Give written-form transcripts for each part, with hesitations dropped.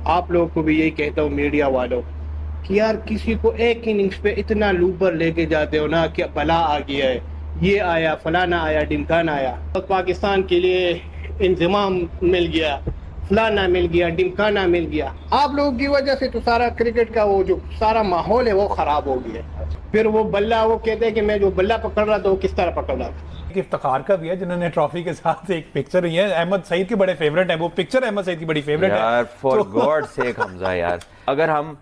आप लोगों को भी यही कहता हूँ मीडिया वालों कि यार किसी को एक इनिंग्स पे इतना लूबर लेके जाते हो ना कि भला आ गया है, ये आया, फलाना आया, ढिमकाना आया, तो पाकिस्तान के लिए इंतजाम मिल गया, फलाना मिल गया, ढिमकाना मिल गया। आप लोगों की वजह से तो सारा क्रिकेट का वो जो सारा माहौल है वो खराब हो गया है। फिर वो बल्ला, वो कहते हैं कि मैं जो बल्ला पकड़ रहा था वो किस तरह पकड़ रहा था। इफ्तिखार का भी है जिन्होंने ट्रॉफी के साथ एक पिक्चर ही है, अहमद सईद की बड़े फेवरेट है वो पिक्चर, अहमद सईद की बड़ी फेवरेट है यार फॉर गॉड सेक हमजा यार, अगर हम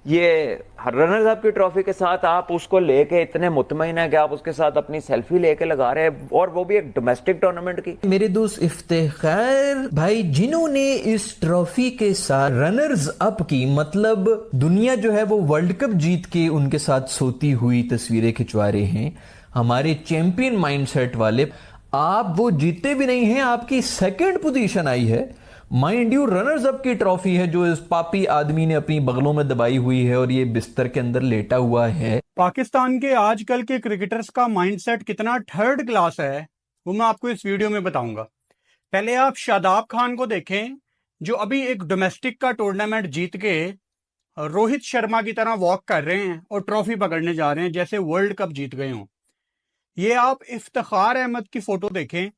ये रनर्स अप की ट्रॉफी के साथ आप उसको लेके इतने मुतमईन है कि आप उसके साथ अपनी सेल्फी लेके लगा रहे हैं, और वो भी एक डोमेस्टिक टूर्नामेंट की। मेरे दोस्त इफ्तिखार भाई जिन्होंने इस ट्रॉफी के साथ रनर्स अप की, मतलब दुनिया जो है वो वर्ल्ड कप जीत के उनके साथ सोती हुई तस्वीरें खिंचवा रहे हैं, हमारे चैंपियन माइंडसेट वाले। आप वो जीते भी नहीं हैं, आपकी सेकंड पोजीशन आई है। माइंड यू रनर्स अप की ट्रॉफी है जो इस पापी आदमी ने अपनी बगलों में दबाई हुई है और ये बिस्तर के अंदर लेटा हुआ है। पाकिस्तान के आजकल के क्रिकेटर्स का माइंडसेट कितना थर्ड क्लास है वो मैं आपको इस वीडियो में बताऊंगा। पहले आप शादाब खान को देखें जो अभी एक डोमेस्टिक का टूर्नामेंट जीत के रोहित शर्मा की तरह वॉक कर रहे हैं और ट्रॉफी पकड़ने जा रहे हैं जैसे वर्ल्ड कप जीत गए हों। ये आप इफ्तिखार अहमद की फोटो देखें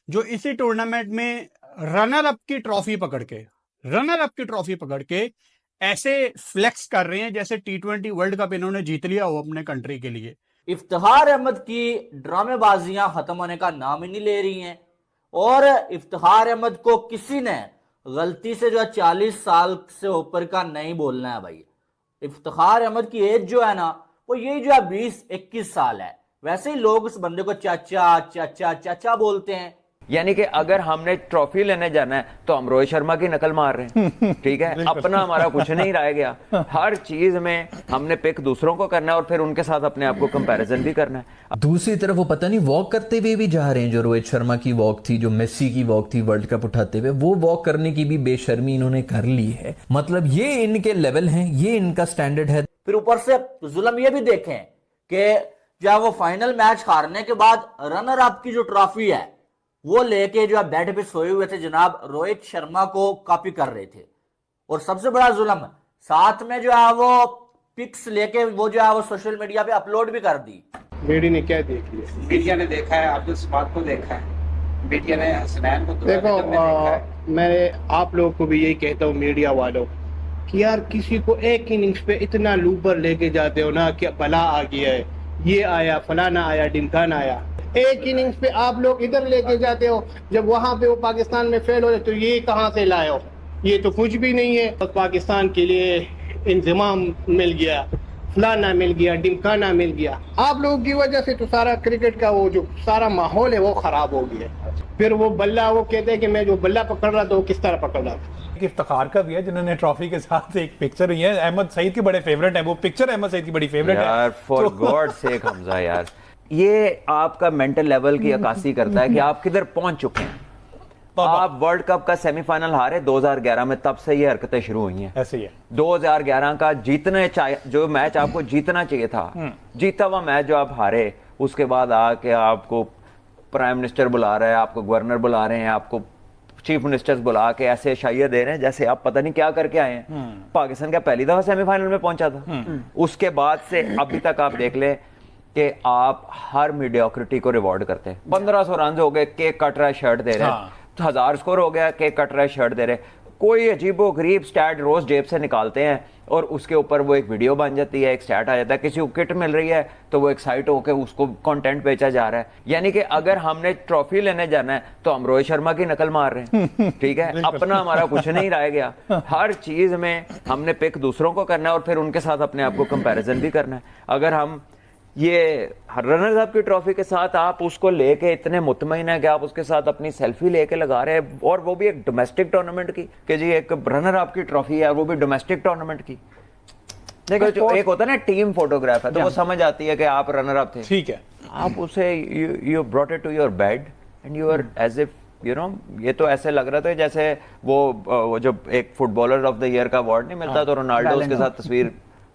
जो इसी टूर्नामेंट में रनर अप की ट्रॉफी पकड़ के ऐसे फ्लेक्स कर रहे हैं जैसे T20 वर्ल्ड कप इन्होंने जीत लिया हो अपने कंट्री के लिए। इफ्तिखार अहमद की ड्रामेबाजियां खत्म होने का नाम ही नहीं ले रही हैं और इफ्तिखार अहमद को किसी ने गलती से जो है 40 साल से ऊपर का नहीं बोलना है भाई। इफ्तिखार अहमद की एज जो है ना वो यही जो है 20-21 साल है, वैसे ही लोग उस बंदे को चाचा चाचा चाचा बोलते हैं। यानी कि अगर हमने ट्रॉफी लेने जाना है तो हम रोहित शर्मा की नकल मार रहे हैं, ठीक है। अपना हमारा कुछ नहीं रह गया, हर चीज में हमने पिक दूसरों को करना है और फिर उनके साथ अपने आप को कंपैरिजन भी करना है। दूसरी तरफ वो पता नहीं वॉक करते हुए भी जा रहे हैं, जो रोहित शर्मा की वॉक थी, जो मेसी की वॉक थी वर्ल्ड कप उठाते हुए, वो वॉक करने की भी बेशर्मी इन्होंने कर ली है। मतलब ये इनके लेवल हैं, ये इनका स्टैंडर्ड है। फिर ऊपर से जुल्म ये भी देखें कि जब वो फाइनल मैच हारने के बाद रनर अप की जो ट्रॉफी है वो लेके जो है बेड पे सोए हुए थे जनाब रोहित शर्मा को कॉपी कर रहे थे। और सबसे बड़ा जुल्म साथ में जो है वो पिक्स लेके वो जो है वो सोशल मीडिया पे अपलोड भी कर दी। मीडिया ने क्या देख लिया? मीडिया ने देखा है, अब्दुल समाद को देखा है, मीडिया ने हसनैन को देखो। मैं आप लोगों को भी यही कहता हूँ मीडिया वालों कि यार किसी को एक इनिंग्स पे इतना लूबर लेके जाते हो ना कि भला आ गया है, ये आया, फलाना आया, ढिमकाना आया। एक इनिंग्स पे आप लोग इधर लेके जाते हो, जब वहां पे वो पाकिस्तान में फेल हो जाए तो ये कहां से लाए हो? ये तो कुछ भी नहीं है। तो पाकिस्तान के लिए इंतजाम मिल गया, फलाना मिल गया, ढिमकाना मिल गया। आप लोगों की वजह से तो सारा क्रिकेट का वो जो सारा माहौल है वो खराब हो गया। फिर वो बल्ला, वो कहते हैं कि मैं जो बल्ला पकड़ रहा था वो किस तरह पकड़ रहा था। इफ्तिखार का भी है जिन्होंने ट्रॉफी के साथ एक पिक्चर ही है, अहमद सईद की बड़े फेवरेट है वो पिक्चर, अहमद सईद की बड़ी फेवरेट है यार फॉर गॉड सेक हमजा यार, ये आपका मेंटल लेवल की अक्कासी करता है कि आप किधर पहुंच चुके हैं। आप वर्ल्ड कप का सेमीफाइनल हारे 2011 में, तब से ये हरकतें शुरू हुई हैं। ऐसे ही है 2011 का जीतने जो मैच आपको जीतना चाहिए था, जीता हुआ मैच जो आप हारे, उसके बाद आके आपको प्राइम मिनिस्टर बुला रहा है, आपको गवर्नर बुला रहे हैं, आपको चीफ मिनिस्टर्स बुला के ऐसे शाइया दे रहे हैं जैसे आप पता नहीं क्या करके आए हैं। पाकिस्तान का पहली दफा सेमीफाइनल में पहुंचा था, उसके बाद से अभी तक आप देख ले कि आप हर मीडियोक्रिटी को रिवॉर्ड करते हैं। 1500 रन हो गए, केक कट रहा है, शर्ट दे रहे हैं। 1000 स्कोर हो गया, केक कट रहा है, शर्ट दे रहे हैं। कोई अजीबो गरीब स्टैट रोज जेब से निकालते हैं और उसके ऊपर वो एक वीडियो बन जाती है, एक स्टैट आ जाता है। किसी को किट मिल रही है तो वो एक्साइट होकर उसको कंटेंट बेचा जा रहा है। यानी कि अगर हमने ट्रॉफी लेने जाना है तो हम रोहित शर्मा की नकल मार रहे हैं, ठीक है। अपना हमारा कुछ नहीं रह गया, हर चीज में हमने पिक दूसरों को करना है और फिर उनके साथ अपने आप को कंपैरिजन भी करना है। अगर हम ये रनर्स अप की ट्रॉफी के साथ आप उसको लेके इतने मुतमईन है कि आप उसके साथ अपनी सेल्फी लेके लगा रहे हैं, और वो भी एक डोमेस्टिक टूर्नामेंट की, कि जी एक रनर अप की ट्रॉफी है वो भी डोमेस्टिक टूर्नामेंट की। देखो जो एक होता है ना टीम फोटोग्राफ है तो वो समझ आती है कि आप रनर अप थे, ठीक है। आप उसे you brought it to your bed and you are as if you know, ये तो ऐसे लग रहा था जैसे वो जब एक फुटबॉलर ऑफ द ईयर का अवार्ड नहीं मिलता तो रोनाल्डो उसके साथ तस्वीर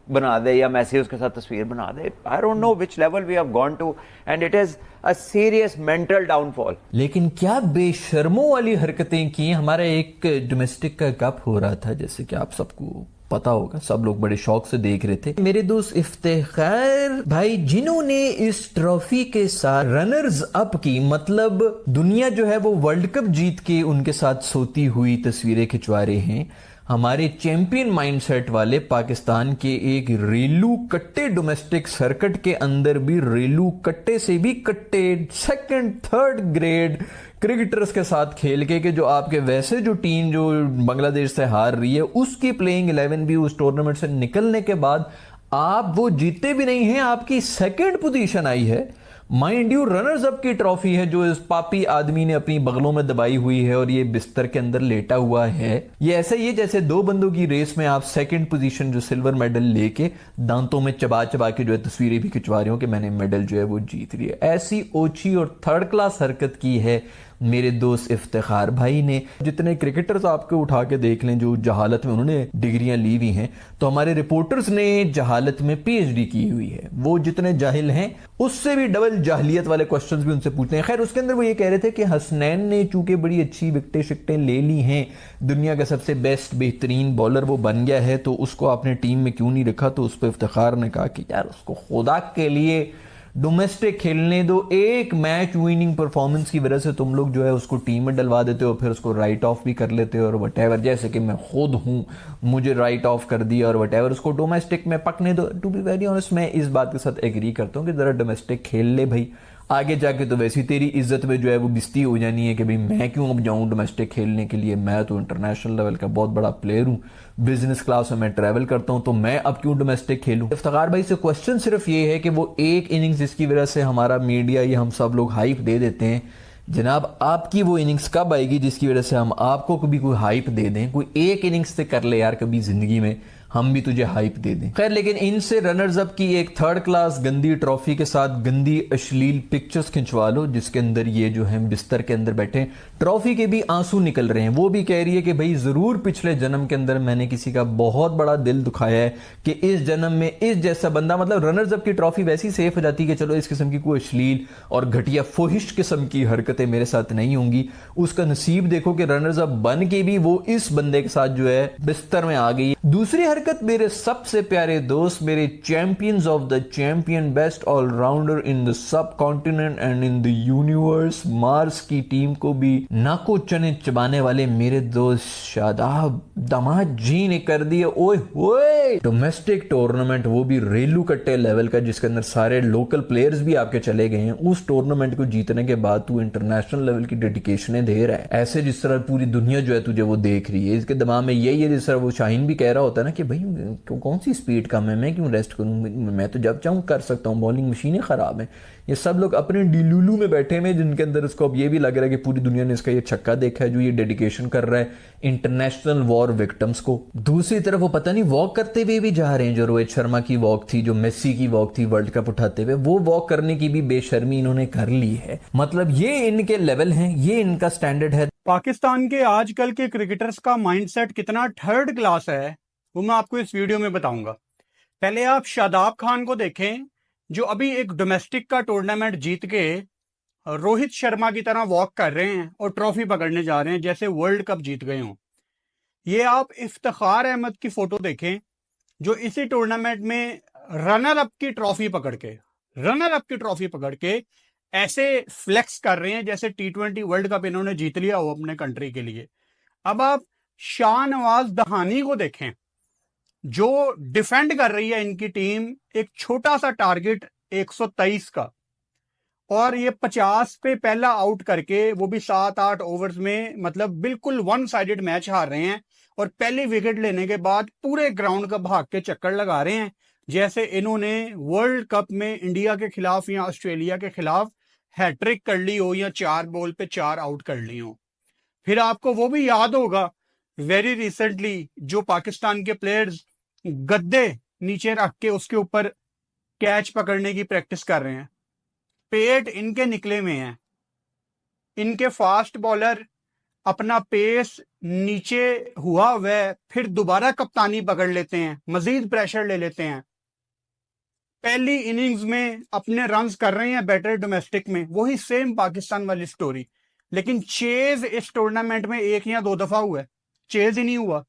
बना दे या मैसी उसके साथ तस्वीर बना दे। I don't know which level we have gone to and it is a serious mental downfall. लेकिन क्या बेशर्मों वाली हरकतें की। हमारा एक डोमेस्टिक का कप हो रहा था, जैसे कि आप सबको पता होगा, सब लोग बड़े शौक से देख रहे थे। मेरे दोस्त इफ्तिखार भाई जिन्होंने इस ट्रॉफी के साथ रनर्स अप की, मतलब दुनिया जो है वो वर्ल्ड कप जीत के उनके साथ सोती हुई तस्वीरें खिंचवा रहे हैं। हमारे चैंपियन माइंडसेट वाले पाकिस्तान के एक रेलू कट्टे डोमेस्टिक सर्किट के अंदर भी रेलू कट्टे से भी कट्टे सेकंड थर्ड ग्रेड क्रिकेटर्स के साथ खेल के जो आपके वैसे जो टीम जो बांग्लादेश से हार रही है उसकी प्लेइंग 11 भी उस टूर्नामेंट से निकलने के बाद आप वो जीते भी नहीं हैं, आपकी सेकंड पोजीशन आई है। माइंड यू रनर्स अप की ट्रॉफी है जो इस पापी आदमी ने अपनी बगलों में दबाई हुई है और ये बिस्तर के अंदर लेटा हुआ है। ये ऐसा ही है जैसे दो बंदों की रेस में आप सेकंड पोजीशन जो सिल्वर मेडल लेके दांतों में चबा चबा के जो है तस्वीरें भी खिंचवा रहे हो कि मैंने मेडल जो है वो जीत रही है। ऐसी ओछी और थर्ड क्लास हरकत की है मेरे दोस्त इफ्तिखार भाई ने। जितने क्रिकेटर्स आपको उठा के देख लें जो जहालत में उन्होंने डिग्रियां ली हुई हैं, तो हमारे रिपोर्टर्स ने जहालत में पीएचडी की हुई है। वो जितने जाहिल हैं उससे भी डबल जाहिलियत वाले क्वेश्चंस भी उनसे पूछते हैं। खैर उसके अंदर वो ये कह रहे थे कि हसनैन ने चूंकि बड़ी अच्छी विकेटें शिकटें ले ली हैं, दुनिया का सबसे बेस्ट बेहतरीन बॉलर वो बन गया है, तो उसको आपने टीम में क्यों नहीं रखा। तो उस पर इफ्तिखार ने कहा कि यार उसको खुदा के लिए डोमेस्टिक खेलने दो, एक मैच विनिंग परफॉर्मेंस की वजह से तुम लोग जो है उसको टीम में डलवा देते हो, फिर उसको राइट ऑफ भी कर लेते हो और वटेवर, जैसे कि मैं खुद हूं, मुझे राइट ऑफ कर दिया और वटेवर, उसको डोमेस्टिक में पकने दो। टू बी वेरी ऑनेस्ट मैं इस बात के साथ एग्री करता हूं कि जरा डोमेस्टिक खेल ले भाई, आगे जाके तो वैसी तेरी इज्जत में जो है वो बिस्ती हो जानी है कि भाई मैं क्यों अब जाऊं डोमेस्टिक खेलने के लिए, मैं तो इंटरनेशनल लेवल का बहुत बड़ा प्लेयर हूं, बिजनेस क्लास में मैं ट्रैवल करता हूं, तो मैं अब क्यों डोमेस्टिक खेलूं। इफ्तिखार भाई से क्वेश्चन सिर्फ ये है कि वो एक इनिंग्स जिसकी वजह से हमारा मीडिया या हम सब लोग हाइप दे देते हैं, जनाब आपकी वो इनिंग्स कब आएगी जिसकी वजह से हम आपको कभी कोई हाइप दे दें। कोई एक इनिंग्स से कर ले यार कभी जिंदगी में, हम भी तुझे हाइप दे दें। खैर लेकिन इनसे रनर्स अप की एक थर्ड क्लास गंदी ट्रॉफी के साथ गंदी अश्लील पिक्चर्स खिंचवा लो जिसके अंदर ये जो है बिस्तर के अंदर बैठे ट्रॉफी के भी आंसू निकल रहे हैं। वो भी कह रही है कि भाई जरूर पिछले जन्म के अंदर मैंने किसी का बहुत बड़ा दिल दुखाया है कि इस जन्म में इस जैसा बंदा, मतलब रनर्स अप की ट्रॉफी वैसी सेफ हो जाती है कि चलो इस किस्म की कोई अश्लील और घटिया फोहिश किस्म की हरकतें मेरे साथ नहीं होंगी। उसका नसीब देखो कि रनर्स अप बन के भी वो इस बंदे के साथ जो है बिस्तर में आ गई। दूसरी हरकत मेरे सबसे प्यारे दोस्त, मेरे champions of the champion, best allrounder in the subcontinent and in the universe, Mars की टीम को भी नाको चने चबाने वाले मेरे दोस्त शादाब दामाद जी ने कर दिया ओए ओए डोमेस्टिक टूर्नामेंट, वो भी रेलू कट्टे लेवल का जिसके अंदर सारे लोकल प्लेयर्स भी आपके चले गए हैं। उस टूर्नामेंट को जीतने के बाद तू इंटरनेशनल लेवल की डेडिकेशनें दे रहा है, ऐसे जिस तरह पूरी दुनिया जो है तुझे वो देख रही है। इसके दिमाग में यही है जिस तरह वो शाहीन भी कह रहा होता है ना कि भाई कौन सी स्पीड कम है, मैं क्यों रेस्ट करूं, मैं तो जब चाहूं कर सकता हूं, बॉलिंग मशीनें खराब हैं। ये सब लोग अपने डिलुलू में बैठे हुए जिनके अंदर इसको अब ये भी लग रहा है कि पूरी दुनिया ने इसका ये छक्का देखा है जो ये डेडिकेशन कर रहा है इंटरनेशनल वॉर विक्टिम्स को। दूसरी तरफ वो पता नहीं वॉक करते हुए भी जा रहे हैं, जो रोहित शर्मा की वॉक थी, जो मेसी की वॉक थी वर्ल्ड कप उठाते हुए, वो वॉक करने की भी बेशर्मी इन्होंने कर ली है। मतलब ये इनके लेवल हैं, ये इनका स्टैंडर्ड है। पाकिस्तान के आजकल के क्रिकेटर्स का माइंडसेट कितना थर्ड क्लास है वो मैं आपको इस वीडियो में बताऊंगा। पहले आप शादाब खान को देखें जो अभी एक डोमेस्टिक का टूर्नामेंट जीत के रोहित शर्मा की तरह वॉक कर रहे हैं और ट्रॉफी पकड़ने जा रहे हैं जैसे वर्ल्ड कप जीत गए हों। ये आप इफ्तिखार अहमद की फोटो देखें जो इसी टूर्नामेंट में रनर अप की ट्रॉफी पकड़ के ऐसे फ्लेक्स कर रहे हैं जैसे T20 वर्ल्ड कप इन्होंने जीत लिया हो अपने कंट्री के लिए। अब आप शाहनवाज दहानी को देखें जो डिफेंड कर रही है इनकी टीम एक छोटा सा टारगेट 123 का, और ये 50 पे पहला आउट करके वो भी 7-8 ओवर्स में, मतलब बिल्कुल वन साइडेड मैच हार रहे हैं और पहली विकेट लेने के बाद पूरे ग्राउंड का भाग के चक्कर लगा रहे हैं जैसे इन्होंने वर्ल्ड कप में इंडिया के खिलाफ या ऑस्ट्रेलिया के खिलाफ हैट्रिक कर ली हो या 4 बॉल पे 4 आउट कर ली हो। फिर आपको वो भी याद होगा वेरी रिसेंटली जो पाकिस्तान के प्लेयर्स गद्दे नीचे रख के उसके ऊपर कैच पकड़ने की प्रैक्टिस कर रहे हैं, पेट इनके निकले में है। इनके फास्ट बॉलर अपना पेस नीचे हुआ वह फिर दोबारा कप्तानी पकड़ लेते हैं, मजीद प्रेशर ले लेते हैं। पहली इनिंग्स में अपने रन्स कर रहे हैं बैटर डोमेस्टिक में, वही सेम पाकिस्तान वाली स्टोरी। लेकिन चेज इस टूर्नामेंट में 1 या 2 दफा हुआ है, चेज ही नहीं हुआ।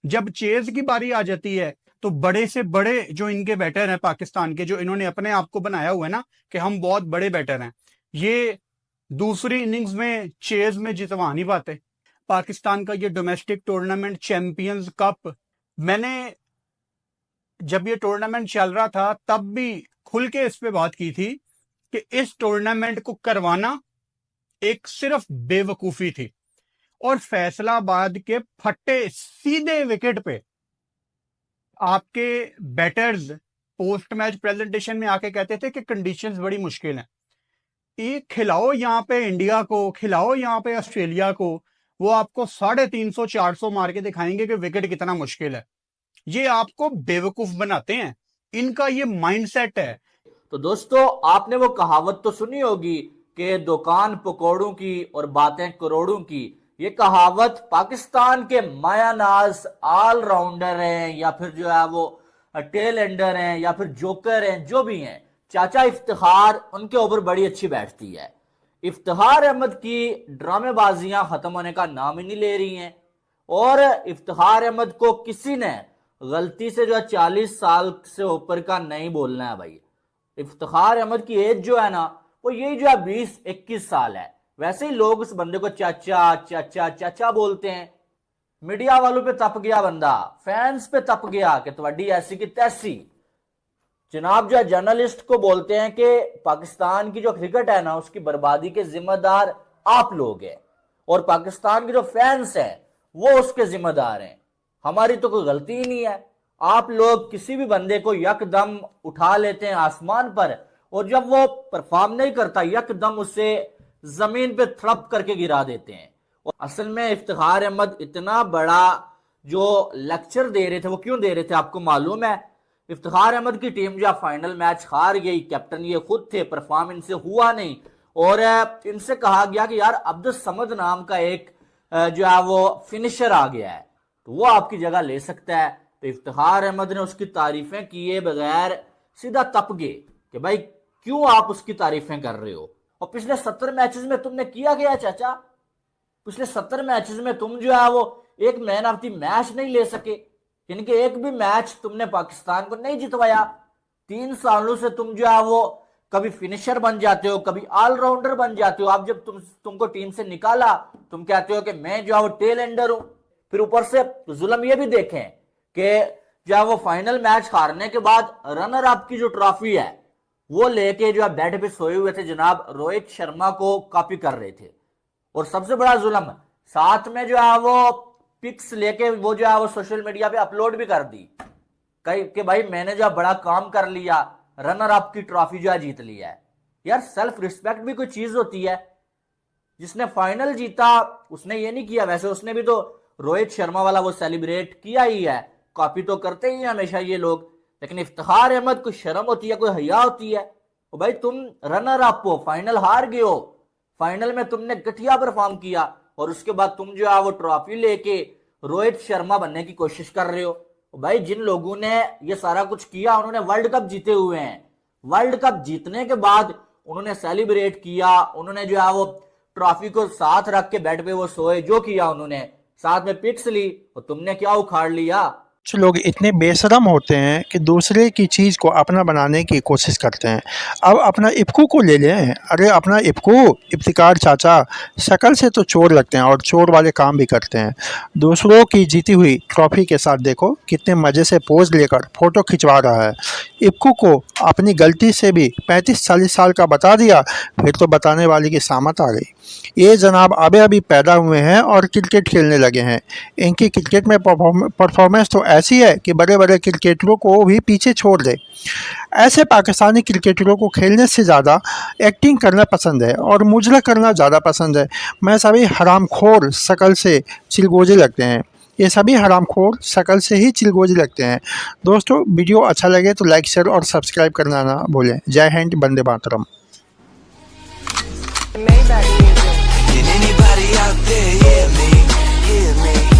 जब चेज की बारी आ जाती है तो बड़े से बड़े जो इनके बैटर हैं पाकिस्तान के, जो इन्होंने अपने आप को बनाया हुआ है ना कि हम बहुत बड़े बैटर हैं, ये दूसरी इनिंग्स में चेज में जितवा नहीं पाते। पाकिस्तान का ये डोमेस्टिक टूर्नामेंट चैंपियंस कप, मैंने जब ये टूर्नामेंट चल रहा था तब भी खुल के इस पे बात की थी कि इस टूर्नामेंट को करवाना एक सिर्फ बेवकूफी थी। और फैसलाबाद के फट्टे सीधे विकेट पे आपके बैटर्स पोस्ट मैच प्रेजेंटेशन में आके कहते थे कि कंडीशंस बड़ी मुश्किल हैं। ये खिलाओ यहाँ पे इंडिया को, खिलाओ यहाँ पे ऑस्ट्रेलिया को, वो आपको 350-400 मार के दिखाएंगे कि विकेट कितना मुश्किल है। ये आपको बेवकूफ बनाते हैं, इनका ये माइंडसेट है। तो दोस्तों, आपने वो कहावत तो सुनी होगी कि दुकान पकौड़ों की और बातें करोड़ों की। ये कहावत पाकिस्तान के मायानाज ऑलराउंडर हैं या फिर जो है वो टेल एंडर हैं या फिर जोकर हैं, जो भी हैं, चाचा इफ्तिखार, उनके ऊपर बड़ी अच्छी बैठती है। इफ्तिखार अहमद की ड्रामेबाजियां खत्म होने का नाम ही नहीं ले रही हैं। और इफ्तिखार अहमद को किसी ने गलती से जो है 40 साल से ऊपर का नहीं बोलना है भाई। इफ्तिखार अहमद की एज जो है ना वो यही जो है 20-21 साल है। वैसे ही लोग उस बंदे को चाचा चाचा चाचा बोलते हैं। मीडिया वालों पे तप गया बंदा, फैंस पे तप गया कि तुम्हारी ऐसी की तैसी। जनाब जो जर्नलिस्ट को बोलते हैं कि पाकिस्तान की जो क्रिकेट है ना उसकी बर्बादी के जिम्मेदार आप लोग हैं और पाकिस्तान के जो फैंस हैं वो उसके जिम्मेदार हैं, हमारी तो कोई गलती ही नहीं है। आप लोग किसी भी बंदे को यकदम उठा लेते हैं आसमान पर और जब वो परफॉर्म नहीं करता यकदम उसे जमीन पे थड़प करके गिरा देते हैं। और असल में इफ्तिखार अहमद इतना बड़ा जो लेक्चर दे रहे थे वो क्यों दे रहे थे आपको मालूम है? इफ्तिखार अहमद की टीम जो फाइनल मैच हार गई, कैप्टन ये खुद थे, परफॉर्म इनसे हुआ नहीं और इनसे कहा गया कि यार अब्दुल समद नाम का एक जो है वो फिनिशर आ गया है तो वो आपकी जगह ले सकता है। तो इफ्तिखार अहमद ने उसकी तारीफें किए बगैर सीधा तप गए कि भाई क्यों आप उसकी तारीफें कर रहे हो। और पिछले 70 मैचेस में तुमने किया गया चाचा, पिछले 70 मैचेस में तुम जो है वो एक मैन ऑफ द मैच नहीं ले सके, यानी कि एक भी मैच तुमने पाकिस्तान को नहीं जितवाया। 3 सालों से तुम जो है वो कभी फिनिशर बन जाते हो, कभी ऑलराउंडर बन जाते हो। आप जब तुमको टीम से निकाला तुम कहते हो कि मैं जो है वो टेल एंडर हूं। फिर ऊपर से जुल्म ये भी देखें कि जो है वो फाइनल मैच हारने के बाद रनर अप की जो ट्रॉफी है वो लेके जो है बेड पे सोए हुए थे जनाब रोहित शर्मा को कॉपी कर रहे थे। और सबसे बड़ा जुल्म साथ में जो है वो पिक्स लेके वो जो है वो सोशल मीडिया पे अपलोड भी कर दी कि भाई मैंने जो बड़ा काम कर लिया, रनर अप की ट्रॉफी जो है जीत लिया है। यार सेल्फ रिस्पेक्ट भी कोई चीज होती है। जिसने फाइनल जीता उसने ये नहीं किया, वैसे उसने भी तो रोहित शर्मा वाला वो सेलिब्रेट किया ही है, कॉपी तो करते ही हमेशा ये लोग। लेकिन इफ्तिखार अहमद को शर्म होती है, कोई हया होती है? तो भाई तुम रनर अप हो, फाइनल हार गए हो, फाइनल में तुमने घटिया परफॉर्म किया और उसके बाद तुम जो है वो ट्रॉफी लेके रोहित शर्मा बनने की कोशिश कर रहे हो। भाई जिन लोगों ने ये सारा कुछ किया उन्होंने वर्ल्ड कप जीते हुए हैं। वर्ल्ड कप जीतने के बाद उन्होंने सेलिब्रेट किया, उन्होंने जो है वो ट्रॉफी को साथ रख के बेड पे वो सोए, जो किया उन्होंने, साथ में पिक्स ली और तुमने क्या उखाड़ लिया। कुछ लोग इतने बेशरम होते हैं कि दूसरे की चीज़ को अपना बनाने की कोशिश करते हैं। अब अपना इफ्कू को ले लें। अरे अपना इफ्कू, इफ्तिकार चाचा शक्ल से तो चोर लगते हैं और चोर वाले काम भी करते हैं। दूसरों की जीती हुई ट्रॉफी के साथ देखो कितने मज़े से पोज लेकर फ़ोटो खिंचवा रहा है। इफ्कू को अपनी गलती से भी 35-40 साल का बता दिया, फिर तो बताने वाले की सामत आ गई। ये जनाब अभी पैदा हुए हैं और क्रिकेट खेलने लगे हैं। इनकी क्रिकेट में परफॉर्मेंस तो ऐसी है कि बड़े बड़े क्रिकेटरों को भी पीछे छोड़ दे। ऐसे पाकिस्तानी क्रिकेटरों को खेलने से ज़्यादा एक्टिंग करना पसंद है और मुजरा करना ज़्यादा पसंद है। मैं सभी हरामखोर शक्ल से चिलगोजे लगते हैं। ये सभी हरामखोर शक्ल से ही चिलगोजे लगते हैं। दोस्तों वीडियो अच्छा लगे तो लाइक शेयर और सब्सक्राइब करना ना भूलें। जय Hind, Vande Mataram. Did anybody Somebody out there, hear me, hear me.